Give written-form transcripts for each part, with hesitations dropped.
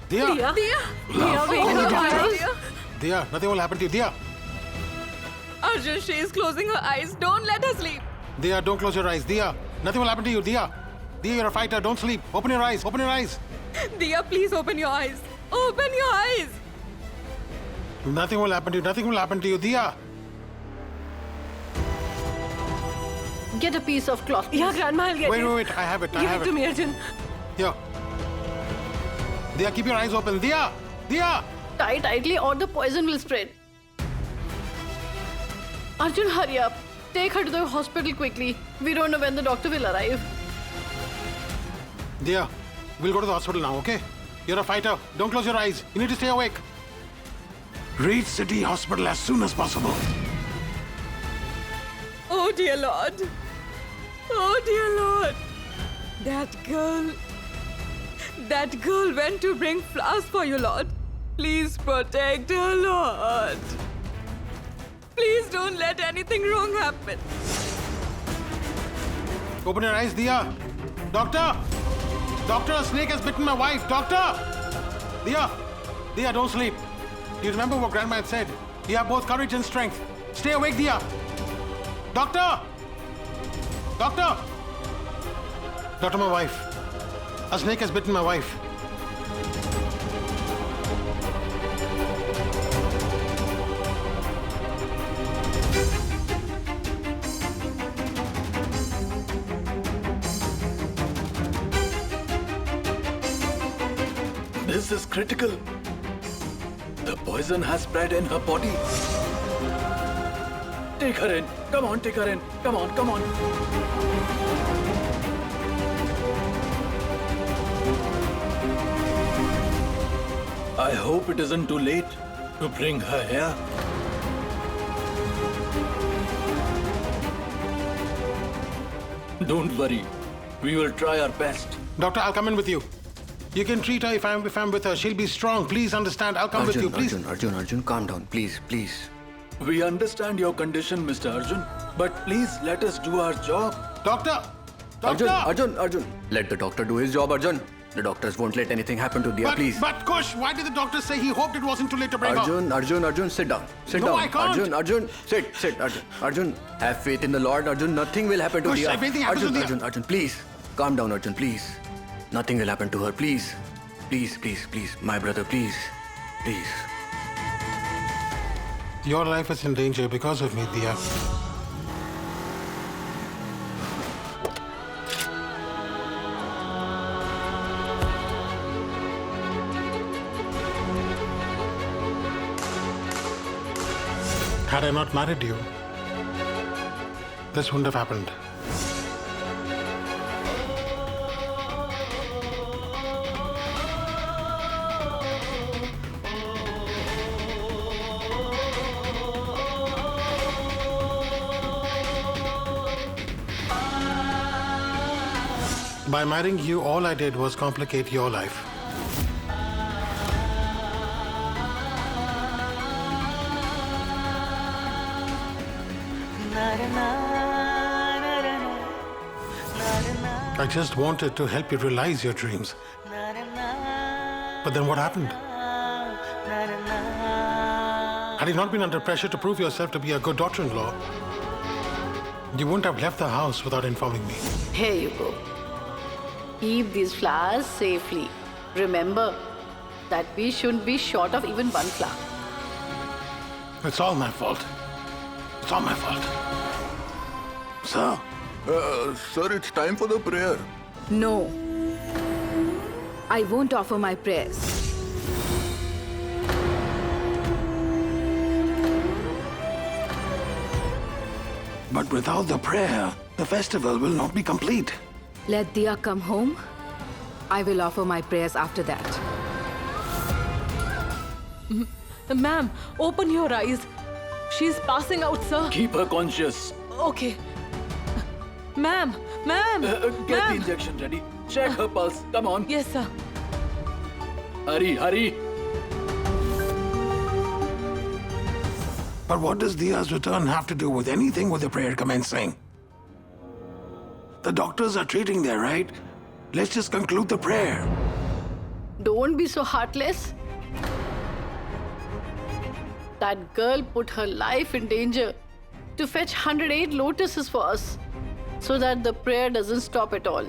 Diya! Diya, Love. wake Oh, up, doctor. Diya. Diya, nothing will happen to you. Diya! Arjun, she is closing her eyes. Don't let her sleep. Diya, don't close your eyes. Diya, nothing will happen to you. Diya! Diya, you're a fighter. Don't sleep. Open your eyes. Open your eyes. Diya, please open your eyes. Open your eyes. Nothing will happen to you. Nothing will happen to you. Diya! Get a piece of cloth. Yeah, Grandma, I'll get Wait, it. wait, wait. I have it. I Give have it to it. me, Arjun. Here. Diya, keep your eyes open. Diya! Diya! Tie tightly or the poison will spread. Arjun, hurry up. Take her to the hospital quickly. We don't know when the doctor will arrive. Diya, we'll go to the hospital now, okay? You're a fighter. Don't close your eyes. You need to stay awake. Reach City Hospital as soon as possible. Oh, dear Lord. Oh, dear Lord. That girl went to bring flowers for you, Lord. Please protect her, Lord. Please don't let anything wrong happen. Open your eyes, Diya. Doctor! Doctor, a snake has bitten my wife. Doctor! Diya! Diya, don't sleep. Do you remember what Grandma had said? You have both courage and strength. Stay awake, Diya. Doctor! Doctor! Doctor, my wife. A snake has bitten my wife. This is critical. The poison has spread in her body. Take her in. Come on, take her in. Come on, come on. I hope it isn't too late to bring her here. Don't worry. We will try our best. Doctor, I'll come in with you. You can treat her if I'm with her. She'll be strong. Please understand. I'll come with you, please. Arjun, calm down. Please. We understand your condition, Mr. Arjun, but please let us do our job. Doctor! Doctor! Arjun. Let the doctor do his job, Arjun. The doctors won't let anything happen to Diya, please. But Kush, why did the doctor say he hoped it wasn't too late to bring her? Arjun, sit down. Sit No, down. I can't. Arjun, sit, Arjun. Arjun, have faith in the Lord, Arjun. Nothing will happen to Kush, Diya. everything happens to Diya. Arjun, please. Calm down, Arjun, please. Nothing will happen to her, please. Please. My brother, please. Please. Your life is in danger because of me, Diya. Had I not married you, this wouldn't have happened. By marrying you, all I did was complicate your life. I just wanted to help you realize your dreams. But then what happened? Had you not been under pressure to prove yourself to be a good daughter-in-law, you wouldn't have left the house without informing me. Here you go. Keep these flowers safely. Remember that we shouldn't be short of even one flower. It's all my fault. It's all my fault. Sir, Sir, it's time for the prayer. No. I won't offer my prayers. but without the prayer, the festival will not be complete. Let Diya come home. I will offer my prayers after that. Ma'am, open your eyes. She's passing out, sir. Keep her conscious. Okay. Ma'am. Get the Ma'am. injection ready. Check her pulse. Come on. Yes, sir. Hurry. But what does Diya's return have to do with anything with the prayer commencing? The doctors are treating there, right? Let's just conclude the prayer. Don't be so heartless. That girl put her life in danger to fetch 108 lotuses for us so that the prayer doesn't stop at all.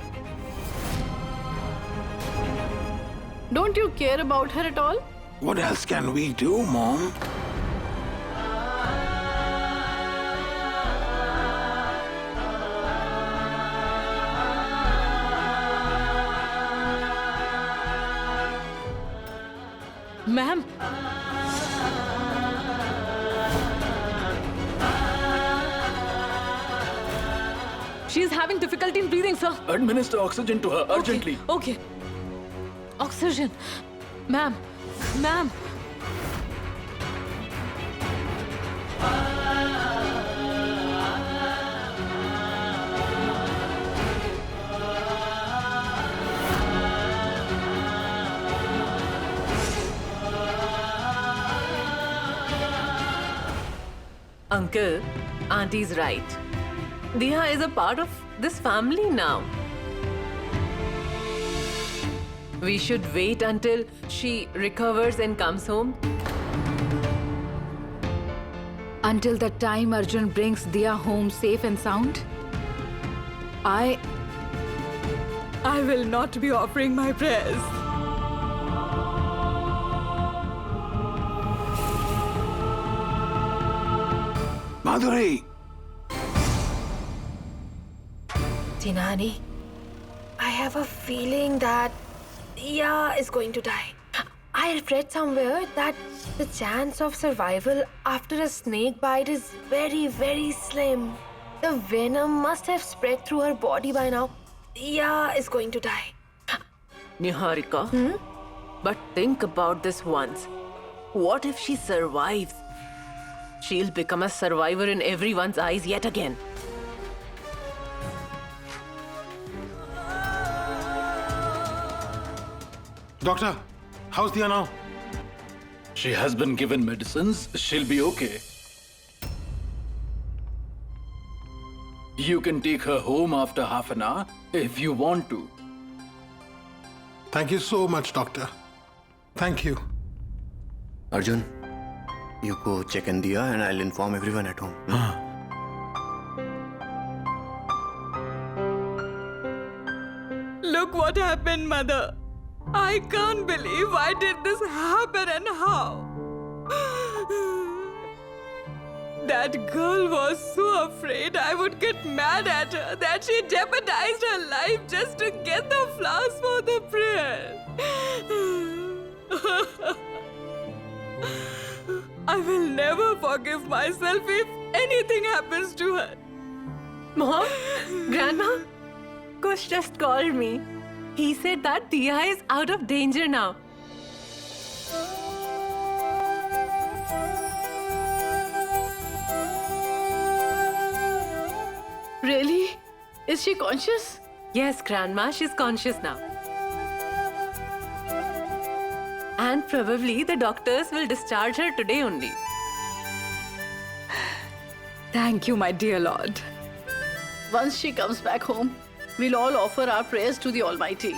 Don't you care about her at all? What else can we do, Mom? Ma'am. She's having difficulty in breathing, sir. Administer oxygen to her urgently. Okay. Oxygen. Ma'am. Ma'am. Uncle, Auntie's right. Diya is a part of this family now. We should wait until she recovers and comes home. Until the time Arjun brings Diya home safe and sound, I will not be offering my prayers. Madhuri! Jinani, I have a feeling that Diya is going to die. I read somewhere that the chance of survival after a snake bite is very, very slim. The venom must have spread through her body by now. Diya is going to die. Niharika, but think about this once. What if she survives? She'll become a survivor in everyone's eyes yet again. Doctor, how's Diya now? She has been given medicines. She'll be okay. You can take her home after half an hour if you want to. Thank you so much, Doctor. Thank you. Arjun, you go check in Diya and I'll inform everyone at home. Look what happened, Mother. I can't believe why did this happen and how. That girl was so afraid I would get mad at her that she jeopardized her life just to get the flowers for the prayer. I will never forgive myself if anything happens to her. Mom, Grandma, Kush just called me. He said that Diya is out of danger now. Really? Is she conscious? Yes, Grandma, she's conscious now. And probably the doctors will discharge her today only. Thank you, my dear Lord. Once she comes back home, we'll all offer our prayers to the Almighty.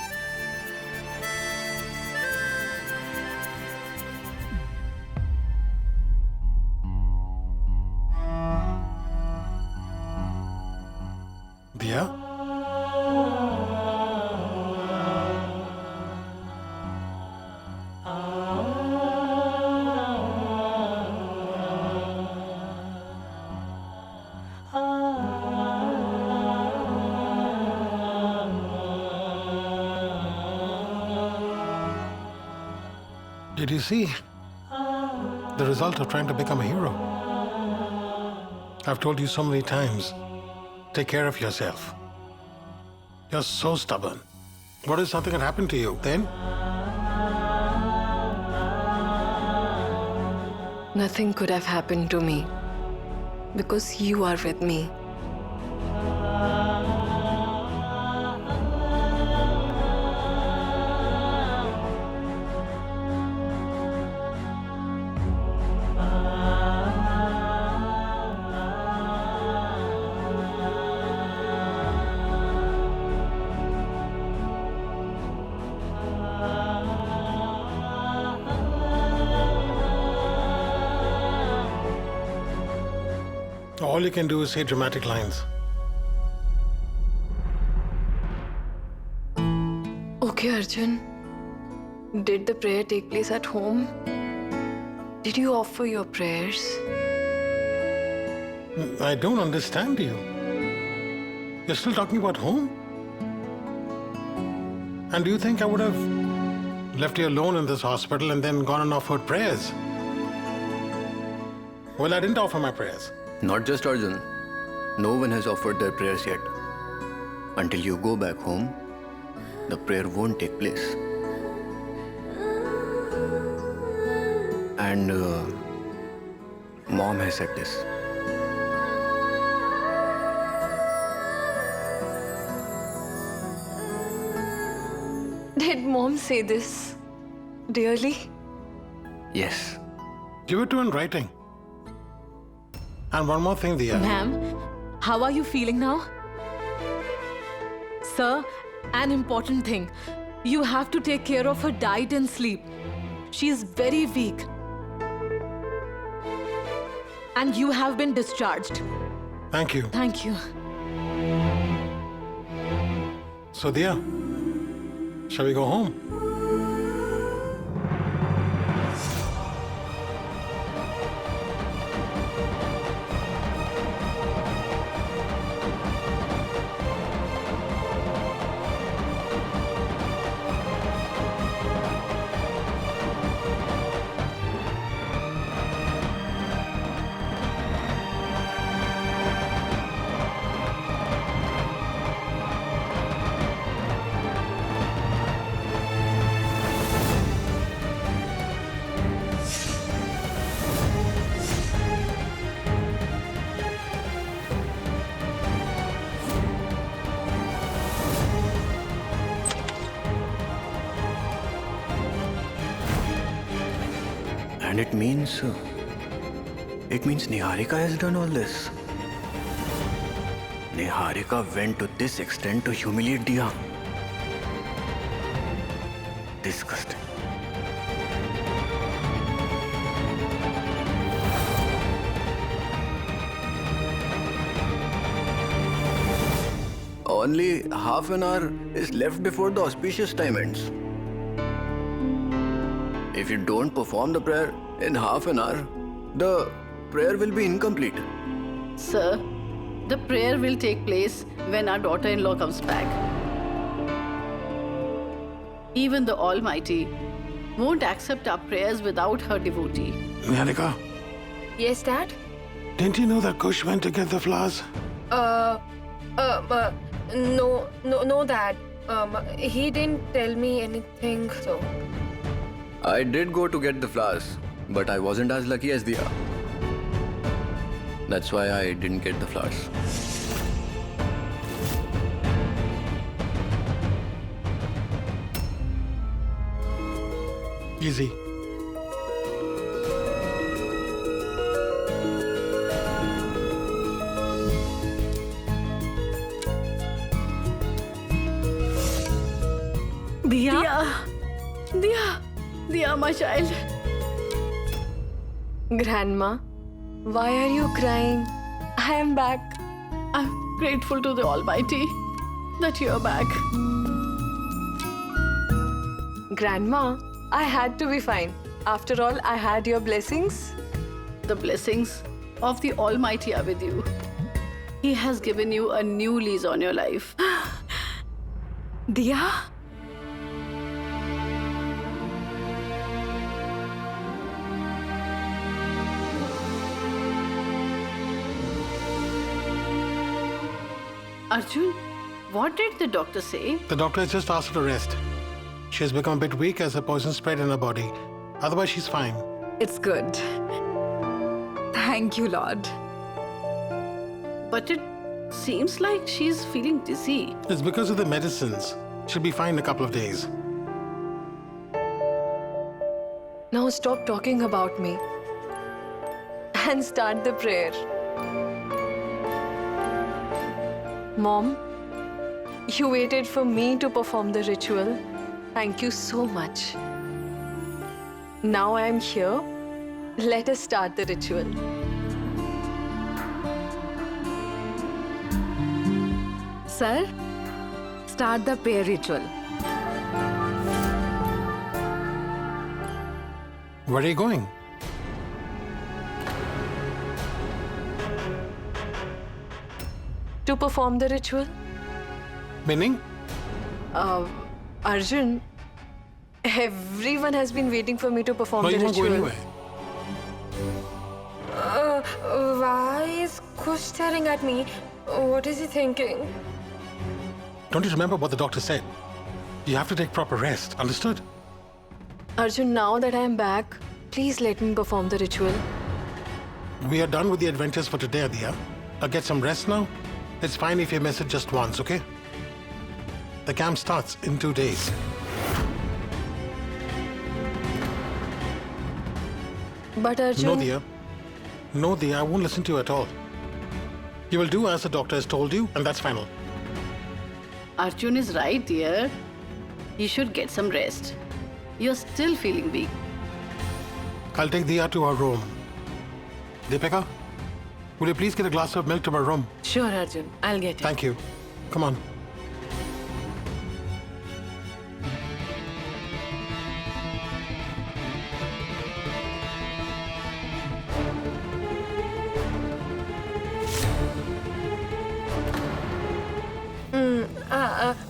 Diya? Did you see the result of trying to become a hero? I've told you so many times, take care of yourself. You're so stubborn. What if something had happened to you then? Nothing could have happened to me because you are with me. All you can do is say dramatic lines. Okay, Arjun. Did the prayer take place at home? Did you offer your prayers? I don't understand you. You're still talking about home? And do you think I would have left you alone in this hospital and then gone and offered prayers? Well, I didn't offer my prayers. Not just Arjun. No one has offered their prayers yet. Until you go back home, the prayer won't take place. And Mom has said this. Did Mom say this? Really? Yes. Give it to her in writing. And one more thing, Diya. Ma'am, how are you feeling now? Sir, an important thing. You have to take care of her diet and sleep. She is very weak. And you have been discharged. Thank you. Thank you. So, Diya, shall we go home? And it means Niharika has done all this. Niharika went to this extent to humiliate Diya. Disgusting. Only half an hour is left before the auspicious time ends. If you don't perform the prayer in half an hour, the prayer will be incomplete. Sir, the prayer will take place when our daughter-in-law comes back. Even the Almighty won't accept our prayers without her devotee. Niharika, Yes, Dad? didn't you know that Kush went to get the flowers? No, Dad. He didn't tell me anything, so. I did go to get the flowers, but I wasn't as lucky as Diya. That's why I didn't get the flowers. Easy. Diya, my child. Grandma, why are you crying? I am back. I'm grateful to the Almighty that you're back. Grandma, I had to be fine. After all, I had your blessings. The blessings of the Almighty are with you. He has given you a new lease on your life. Diya? Arjun, what did the doctor say? The doctor has just asked her to rest. She has become a bit weak as the poison spread in her body. Otherwise, she's fine. It's good. Thank you, Lord. But it seems like she's feeling dizzy. It's because of the medicines. She'll be fine in a couple of days. Now stop talking about me and start the prayer. Mom, you waited for me to perform the ritual. Thank you so much. Now I am here. Let us start the ritual. sir, start the prayer ritual. Where are you going? To perform the ritual. Meaning? Arjun, everyone has been waiting for me to perform No, the you won't go ritual. anywhere. Why is Kush staring at me? What is he thinking? Don't you remember what the doctor said? You have to take proper rest. Understood? Arjun, now that I am back, please let me perform the ritual. We are done with the adventures for today, Adya. I'll get some rest now. It's fine if you miss it just once, okay? The camp starts in 2 days. But Arjun... No, dear. No, dear, I won't listen to you at all. You will do as the doctor has told you, and that's final. Arjun is right, dear. You should get some rest. You're still feeling weak. I'll take Diya to her room. Deepika, will you please get a glass of milk to my room? Sure, Arjun. I'll get it. Thank you. Come on.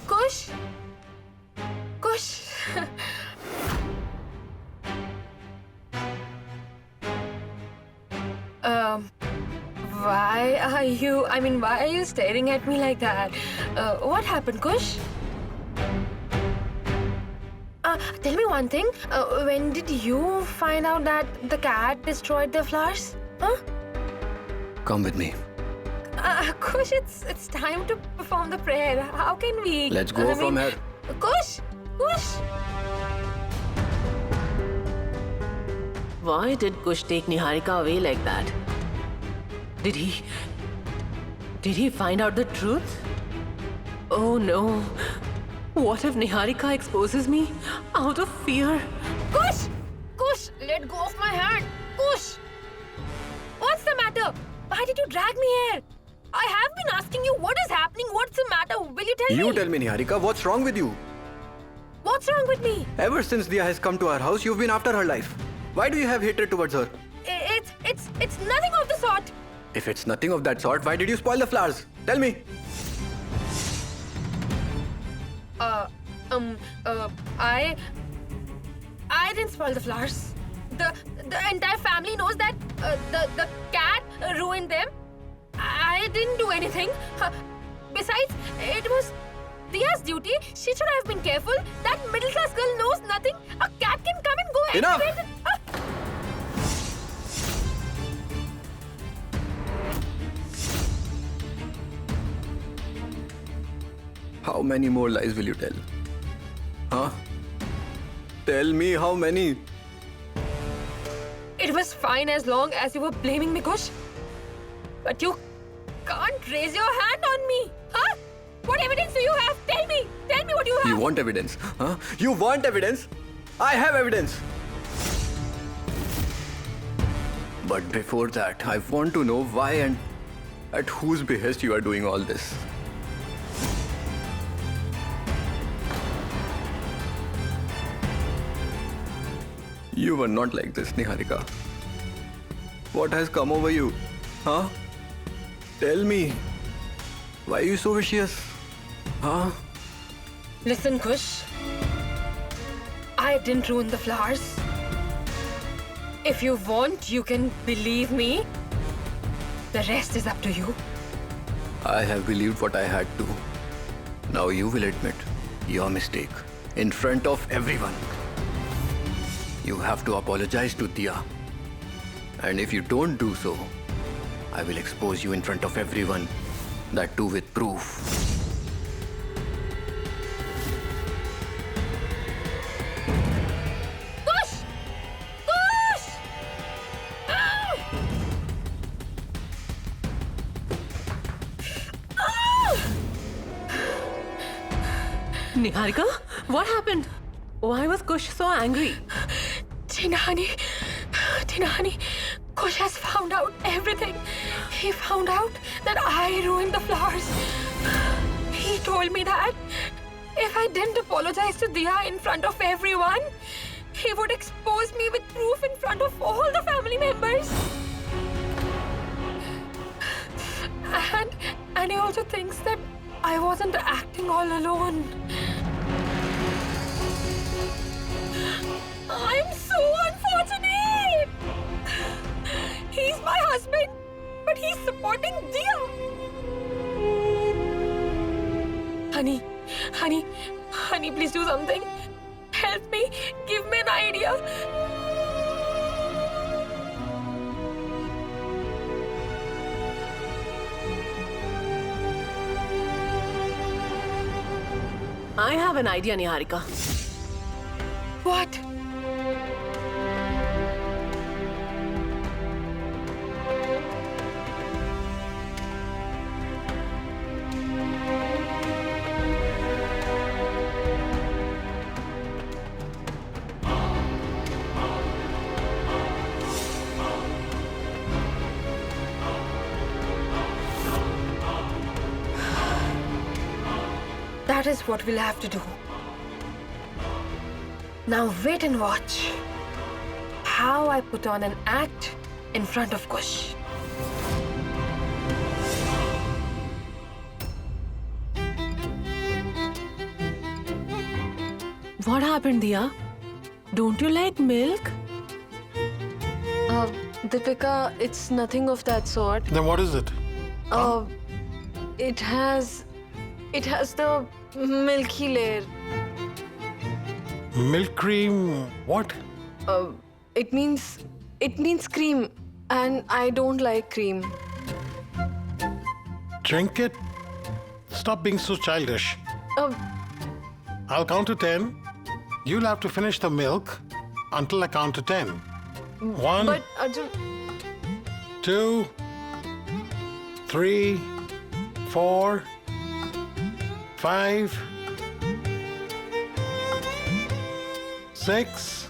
Kush? Kush? Why are you staring at me like that? What happened, Kush? Tell me one thing. When did you find out that the cat destroyed the flowers? Huh? Come with me. Kush, it's time to perform the prayer. How can we? Let's go from here. Kush! Kush! Why did Kush take Niharika away like that? Did he find out the truth? Oh no. What if Niharika exposes me out of fear? Kush! Kush, let go of my hand! Kush! What's the matter? Why did you drag me here? I have been asking you what is happening. What's the matter? Will you tell me? You tell me, Niharika, what's wrong with you? What's wrong with me? Ever since Diya has come to our house, you've been after her life. Why do you have hatred towards her? It's nothing of the sort. If it's nothing of that sort, why did you spoil the flowers? Tell me. I didn't spoil the flowers. The entire family knows that the cat ruined them. I didn't do anything. Besides, it was Diya's duty. She should have been careful. That middle-class girl knows nothing. A cat can come and go Enough! anywhere. How many more lies will you tell? Huh? Tell me how many? It was fine as long as you were blaming me, Kush. But you can't raise your hand on me. Huh? What evidence do you have? Tell me. Tell me what you have. You want evidence? Huh? You want evidence? I have evidence. But before that, I want to know why and at whose behest you are doing all this. You were not like this, Niharika. What has come over you? Huh? Tell me. Why are you so vicious? Huh? Listen, Kush. I didn't ruin the flowers. If you want, you can believe me. The rest is up to you. I have believed what I had to. Now you will admit your mistake in front of everyone. You have to apologize to Diya. And if you don't do so, I will expose you in front of everyone. That too with proof. Kush! Kush! Ah! Ah! Niharika, what happened? Why was Kush so angry? Tinani, Kush has found out everything. He found out that I ruined the flowers. told me that if I didn't apologize to Diya in front of everyone, he would expose me with proof in front of all the family members. And he also thinks that I wasn't acting all alone. I'm so unfortunate. He's my husband, but he's supporting Diya. Honey, please do something. Help me. Give me an idea. I have an idea, Niharika. What? That is what we'll have to do. Now wait and watch how I put on an act in front of Kush. What happened, Diya? Don't you like milk? Deepika, it's nothing of that sort. Then what is it? It has the milky layer. Milk cream? What? It means cream, and I don't like cream. Drink it? Stop being so childish. Uh, I'll count to 10. You'll have to finish the milk until I count to 10. 1, but Arjun, 2, 3, 4, 5, 6,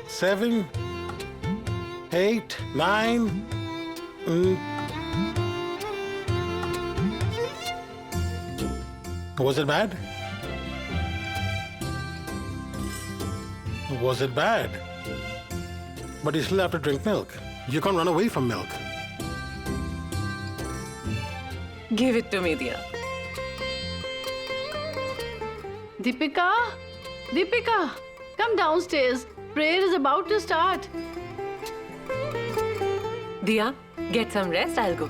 7, 8, 9. Was it bad? Was it bad? But you still have to drink milk. You can't run away from milk. Give it to me, Diya. Deepika, come downstairs. Prayer is about to start. Diya, get some rest. I'll go.